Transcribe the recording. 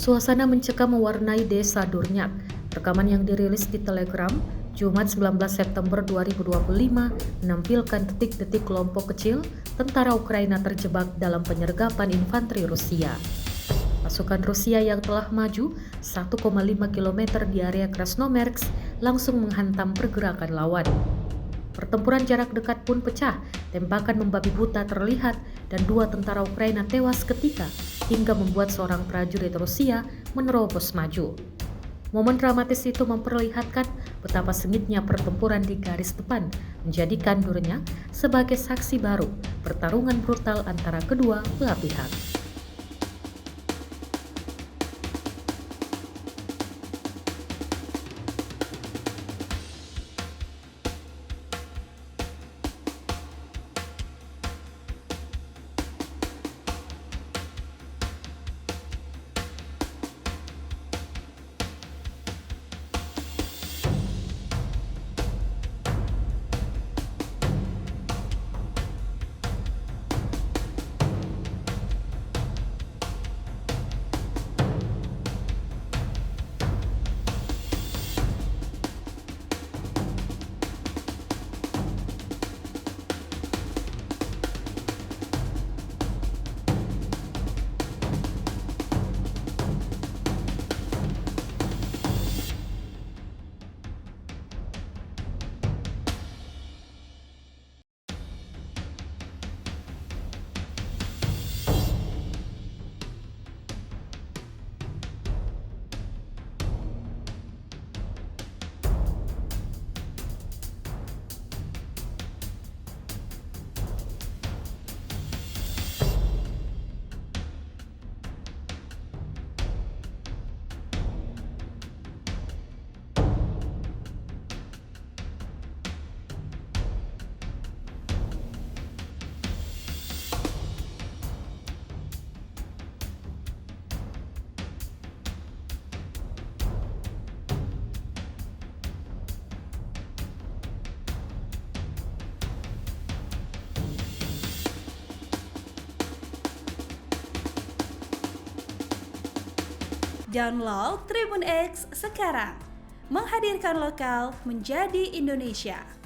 Suasana mencekam mewarnai desa Durniak. Rekaman yang dirilis di Telegram, Jumat 19 September 2025, menampilkan detik-detik kelompok kecil tentara Ukraina terjebak dalam penyergapan infanteri Rusia. Pasukan Rusia yang telah maju 1,5 km di area Krasnomersk langsung menghantam pergerakan lawan. Pertempuran jarak dekat pun pecah, tembakan membabi buta terlihat dan 2 tentara Ukraina tewas seketika hingga membuat seorang prajurit Rusia menerobos maju. Momen dramatis itu memperlihatkan betapa sengitnya pertempuran di garis depan, menjadikan Durniak sebagai saksi baru pertarungan brutal antara kedua belah pihak. Download Tribun X sekarang, menghadirkan lokal menjadi Indonesia.